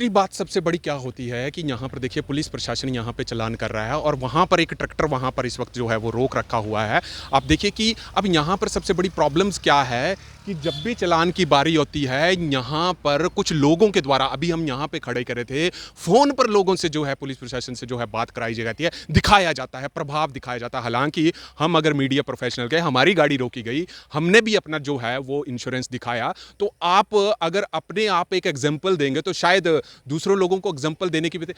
दूसरी बात सबसे बड़ी क्या होती है कि यहाँ पर देखिए पुलिस प्रशासन यहाँ पे चालान कर रहा है और वहाँ पर एक ट्रैक्टर वहाँ पर इस वक्त जो है वो रोक रखा हुआ है। आप देखिए कि अब यहाँ पर सबसे बड़ी प्रॉब्लम्स क्या है कि जब भी चालान की बारी होती है यहाँ पर कुछ लोगों के द्वारा, अभी हम यहाँ पे खड़े करे थे, फ़ोन पर लोगों से जो है पुलिस प्रशासन से जो है बात कराई जाती है, दिखाया जाता है, प्रभाव दिखाया जाता है। हालांकि हम अगर मीडिया प्रोफेशनल के, हमारी गाड़ी रोकी गई, हमने भी अपना जो है वो इंश्योरेंस दिखाया, तो आप अगर अपने आप एक एग्जाम्पल देंगे तो शायद दूसरों लोगों को एग्जाम्पल देने की भी।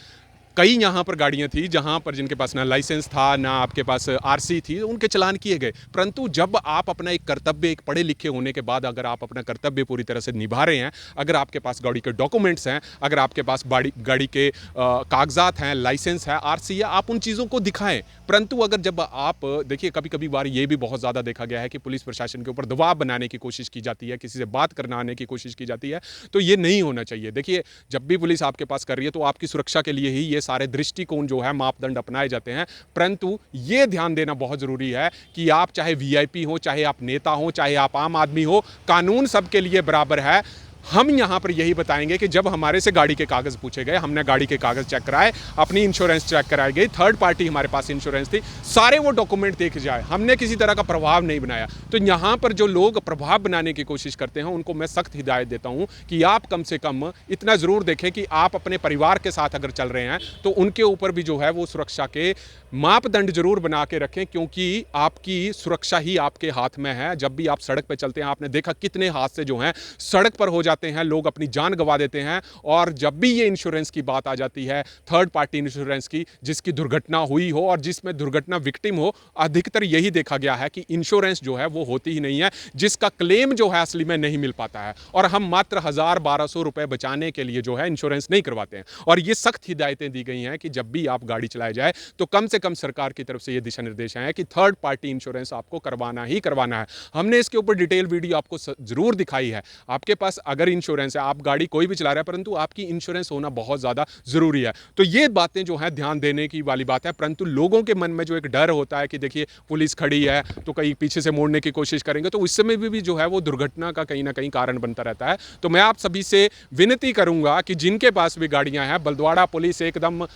कई यहाँ पर गाड़ियाँ थी जहाँ पर जिनके पास ना लाइसेंस था ना आपके पास आरसी थी, उनके चालान किए गए। परंतु जब आप अपना एक कर्तव्य, एक पढ़े लिखे होने के बाद अगर आप अपना कर्तव्य पूरी तरह से निभा रहे हैं, अगर आपके पास गाड़ी के डॉक्यूमेंट्स हैं, अगर आपके पास गाड़ी के कागजात हैं, लाइसेंस है, आरसी है, आप उन चीज़ों को दिखाएं। परंतु अगर जब आप देखिए, कभी कभी बार ये भी बहुत ज़्यादा देखा गया है कि पुलिस प्रशासन के ऊपर दबाव बनाने की कोशिश की जाती है, किसी से बात करने की कोशिश की जाती है, तो ये नहीं होना चाहिए। देखिए, जब भी पुलिस आपके पास कर रही है तो आपकी सुरक्षा के लिए ही ये सारे दृष्टिकोण जो है, मापदंड अपनाए जाते हैं। परंतु ये ध्यान देना बहुत जरूरी है कि आप चाहे वीआईपी हो, चाहे आप नेता हो, चाहे आप आम आदमी हो, कानून सबके लिए बराबर है। हम यहां पर यही बताएंगे कि जब हमारे से गाड़ी के कागज पूछे गए, हमने गाड़ी के कागज चेक कराए, अपनी इंश्योरेंस चेक कराई गई, थर्ड पार्टी हमारे पास इंश्योरेंस थी, सारे वो डॉक्यूमेंट देखे जाए, हमने किसी तरह का प्रभाव नहीं बनाया। तो यहां पर जो लोग प्रभाव बनाने की कोशिश करते हैं उनको मैं सख्त हिदायत देता हूं कि आप कम से कम इतना जरूर देखें कि आप अपने परिवार के साथ अगर चल रहे हैं तो उनके ऊपर भी जो है वो सुरक्षा के मापदंड जरूर बना के रखें, क्योंकि आपकी सुरक्षा ही आपके हाथ में है। जब भी आप सड़क पर चलते हैं, आपने देखा कितने हादसे जो हैं सड़क पर हो जाते हैं, लोग अपनी जान गंवा देते हैं। और जब भी ये इंश्योरेंस की बात आ जाती है, थर्ड पार्टी इंश्योरेंस की, जिसकी दुर्घटना हुई हो और जिसमें दुर्घटना विक्टिम हो, अधिकतर यही देखा गया है कि इंश्योरेंस जो है वो होती ही नहीं है, जिसका क्लेम जो है असली में नहीं मिल पाता है। और हम मात्र 1000-1200 रुपए बचाने के लिए जो है इंश्योरेंस नहीं करवाते हैं। और ये सख्त हिदायतें दी गई हैं कि जब भी आप गाड़ी चलाए जाए तो कम से कम सरकार की तरफ से ये दिशा निर्देश हैं कि थर्ड पार्टी इंश्योरेंस आपको करवाना ही करवाना है। हमने इसके ऊपर डिटेल वीडियो आपको जरूर दिखाई है। आपके पास अगर इंश्योरेंस है, आप गाड़ी कोई भी चला रहे हैं, परंतु आपकी इंश्योरेंस होना बहुत ज्यादा जरूरी है। तो ये बातें जो है ध्यान देने की वाली बात है। परंतु लोगों के मन में जो एक डर होता है कि देखिए पुलिस खड़ी है तो कहीं पीछे से मोड़ने की कोशिश करेंगे, तो उस समय भी जो है वो दुर्घटना का कहीं ना कहीं कारण बनता रहता है। तो मैं आप सभी से विनती करूंगा कि जिनके पास भी गाड़ियां हैं, बलद्वाड़ा पुलिस एकदम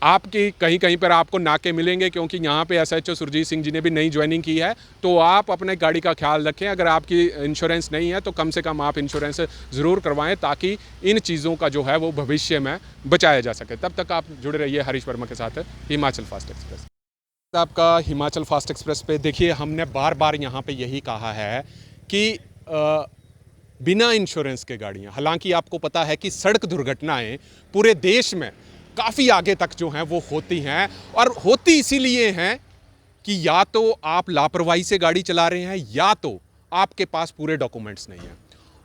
आपकी कहीं कहीं पर आपको नाके मिलेंगे, क्योंकि यहाँ पे एसएचओ सुरजीत सिंह जी ने भी नई ज्वाइनिंग की है। तो आप अपने गाड़ी का ख्याल रखें। अगर आपकी इंश्योरेंस नहीं है तो कम से कम आप इंश्योरेंस ज़रूर करवाएं, ताकि इन चीज़ों का जो है वो भविष्य में बचाया जा सके। तब तक आप जुड़े रहिए हरीश वर्मा के साथ, हिमाचल फास्ट एक्सप्रेस। आपका हिमाचल फास्ट एक्सप्रेस पे देखिए, हमने बार बार यहाँ पे यही कहा है कि बिना इंश्योरेंस के गाड़ियाँ, हालांकि आपको पता है कि सड़क दुर्घटनाएं पूरे देश में काफ़ी आगे तक जो हैं वो होती हैं, और होती इसीलिए हैं कि या तो आप लापरवाही से गाड़ी चला रहे हैं या तो आपके पास पूरे डॉक्यूमेंट्स नहीं हैं।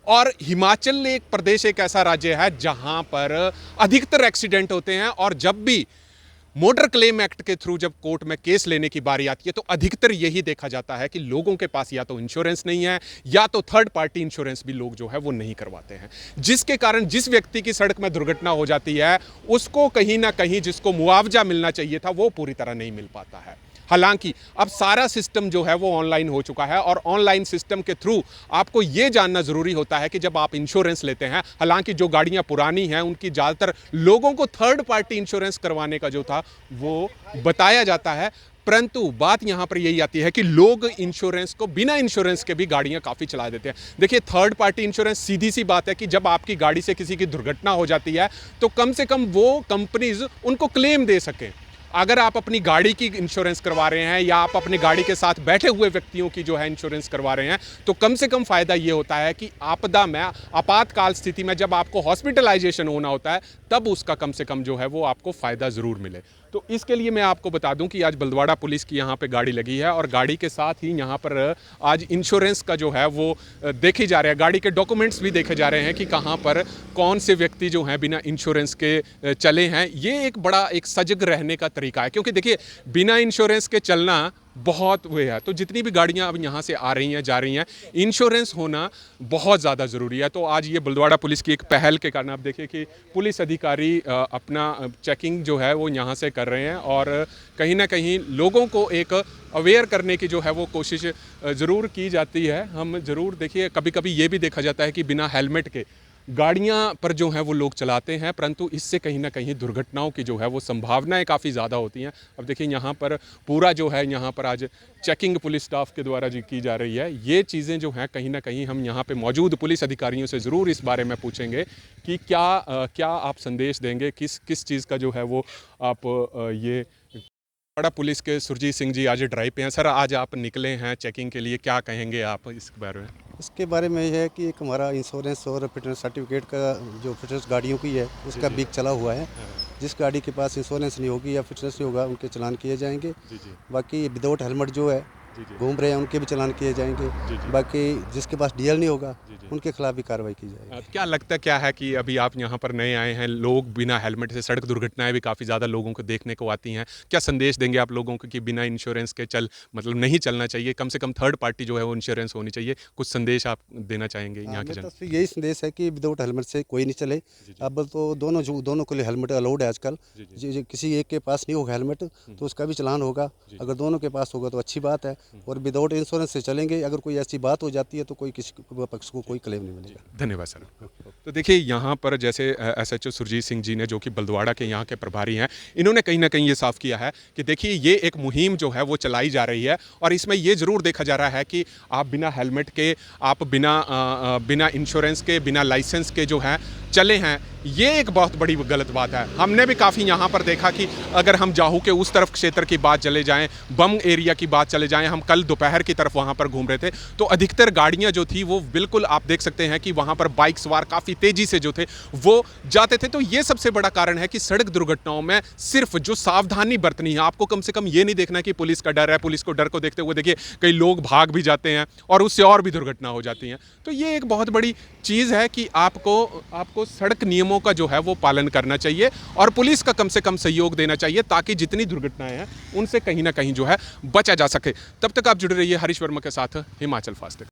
और हिमाचल एक प्रदेश, एक ऐसा राज्य है जहां पर अधिकतर एक्सीडेंट होते हैं, और जब भी मोटर क्लेम एक्ट के थ्रू जब कोर्ट में केस लेने की बारी आती है तो अधिकतर यही देखा जाता है कि लोगों के पास या तो इंश्योरेंस नहीं है या तो थर्ड पार्टी इंश्योरेंस भी लोग जो है वो नहीं करवाते हैं, जिसके कारण जिस व्यक्ति की सड़क में दुर्घटना हो जाती है उसको कहीं ना कहीं जिसको मुआवजा मिलना चाहिए था वो पूरी तरह नहीं मिल पाता है। हालांकि अब सारा सिस्टम जो है वो ऑनलाइन हो चुका है, और ऑनलाइन सिस्टम के थ्रू आपको ये जानना ज़रूरी होता है कि जब आप इंश्योरेंस लेते हैं, हालांकि जो गाड़ियां पुरानी हैं उनकी ज़्यादातर लोगों को थर्ड पार्टी इंश्योरेंस करवाने का जो था वो बताया जाता है, परंतु बात यहां पर यही आती है कि लोग इंश्योरेंस को बिना इंश्योरेंस के भी गाड़ियां काफ़ी चला देते हैं। देखिए, थर्ड पार्टी इंश्योरेंस सीधी सी बात है कि जब आपकी गाड़ी से किसी की दुर्घटना हो जाती है तो कम से कम वो कंपनीज उनको क्लेम दे सकें। अगर आप अपनी गाड़ी की इंश्योरेंस करवा रहे हैं या आप अपनी गाड़ी के साथ बैठे हुए व्यक्तियों की जो है इंश्योरेंस करवा रहे हैं, तो कम से कम फ़ायदा ये होता है कि आपदा में, आपातकाल स्थिति में जब आपको हॉस्पिटलाइजेशन होना होता है तब उसका कम से कम जो है वो आपको फ़ायदा ज़रूर मिले। तो इसके लिए मैं आपको बता दूं कि आज बलद्वाड़ा पुलिस की यहाँ पे गाड़ी लगी है, और गाड़ी के साथ ही यहाँ पर आज इंश्योरेंस का जो है वो देखे जा रहे हैं, गाड़ी के डॉक्यूमेंट्स भी देखे जा रहे हैं कि कहाँ पर कौन से व्यक्ति जो हैं बिना इंश्योरेंस के चले हैं। ये एक बड़ा एक सजग रहने का तरीका है, क्योंकि देखिए बिना इंश्योरेंस के चलना बहुत वो है। तो जितनी भी गाड़ियां अब यहाँ से आ रही हैं, जा रही हैं, इंश्योरेंस होना बहुत ज़्यादा ज़रूरी है। तो आज ये बलद्वाड़ा पुलिस की एक पहल के कारण आप देखिए कि पुलिस अधिकारी अपना चेकिंग जो है वो यहाँ से कर रहे हैं, और कहीं ना कहीं लोगों को एक अवेयर करने की जो है वो कोशिश ज़रूर की जाती है। हम ज़रूर देखिए, कभी कभी ये भी देखा जाता है कि बिना हेलमेट के गाड़ियाँ पर जो है वो लोग चलाते हैं, परंतु इससे कहीं न कहीं दुर्घटनाओं की जो है वो संभावनाएँ काफ़ी ज़्यादा होती हैं। अब देखिए यहाँ पर पूरा जो है यहाँ पर आज चेकिंग पुलिस स्टाफ के द्वारा जी की जा रही है। ये चीज़ें जो हैं कहीं न कहीं हम यहाँ पे मौजूद पुलिस अधिकारियों से ज़रूर इस बारे में पूछेंगे कि क्या आप संदेश देंगे, किस चीज़ का जो है वो आप ये बड़ा पुलिस के सुरजीत सिंह जी आज ड्राइव पे हैं। सर, आज आप निकले हैं चेकिंग के लिए, क्या कहेंगे आप इस बारे में? इसके बारे में ये है कि एक हमारा इंश्योरेंस और फिटनेस सर्टिफिकेट का जो फिटनेस गाड़ियों की है उसका जी। बिक चला हुआ है। हाँ, जिस गाड़ी के पास इंश्योरेंस नहीं होगी या फिटनेस नहीं होगा उनके चालान किए जाएंगे। जी, जी। बाकी विदाउट हेलमेट जो है जी, जी। घूम रहे हैं उनके भी चालान किए जाएंगे। जी, जी। बाकी जिसके पास डीएल नहीं होगा जी, जी। उनके खिलाफ भी कार्रवाई की जाएगी। क्या लगता क्या है कि अभी आप यहाँ पर नए आए हैं, लोग बिना हेलमेट से सड़क दुर्घटनाएँ भी काफ़ी ज़्यादा लोगों को देखने को आती हैं। क्या संदेश देंगे आप लोगों को कि बिना इंश्योरेंस के मतलब नहीं चलना चाहिए, कम से कम थर्ड पार्टी जो है वो इंश्योरेंस होनी चाहिए? कुछ संदेश आप देना चाहेंगे यहाँ के मेरा जन? तो यही संदेश है कि विदाउट हेलमेट से कोई नहीं चले। जी, जी। अब तो दोनों के लिए हेलमेट अलाउड है आजकल। जी, जी। किसी एक के पास नहीं होगा हेलमेट तो उसका भी चालान होगा। जी। अगर दोनों के पास होगा तो अच्छी बात है। और विदाउट इंश्योरेंस से चलेंगे, अगर कोई ऐसी बात हो जाती है तो कोई किसी पक्ष को कोई क्लेम नहीं मिलेगा। धन्यवाद सर। तो देखिए यहाँ पर जैसे एसएचओ सुरजीत सिंह जी ने, जो कि बलद्वाड़ा के यहाँ के प्रभारी हैं, इन्होंने कहीं न कहीं ये साफ किया है कि देखिए ये एक मुहिम जो है वो चलाई जा रही है और इसमें ये ज़रूर देखा जा रहा है कि आप बिना हेलमेट के, आप बिना इंश्योरेंस के, बिना लाइसेंस के जो हैं चले हैं, ये एक बहुत बड़ी गलत बात है। हमने भी काफ़ी यहाँ पर देखा कि अगर हम जाहू के उस तरफ क्षेत्र की बात चले जाएँ, बम एरिया की बात चले जाएँ, हम कल दोपहर की तरफ वहाँ पर घूम रहे थे, तो अधिकतर गाड़ियाँ जो थी वो बिल्कुल आप देख सकते हैं कि वहाँ पर बाइक सवार काफ़ी तेज़ी से जो थे वो जाते थे। तो ये सबसे बड़ा कारण है कि सड़क दुर्घटनाओं में सिर्फ जो सावधानी बरतनी है, आपको कम से कम ये नहीं देखना कि पुलिस का डर है, पुलिस को डर को देखते हुए देखिए कई लोग भाग भी जाते हैं और उससे और भी दुर्घटना हो जाती हैं। तो ये एक बहुत बड़ी चीज़ है कि आपको सड़क नियमों का जो है वो पालन करना चाहिए और पुलिस का कम से कम सहयोग देना चाहिए ताकि जितनी दुर्घटनाएं हैं उनसे कहीं ना कहीं जो है बचा जा सके। तब तक आप जुड़े रहिए हरीश वर्मा के साथ हिमाचल फास्ट।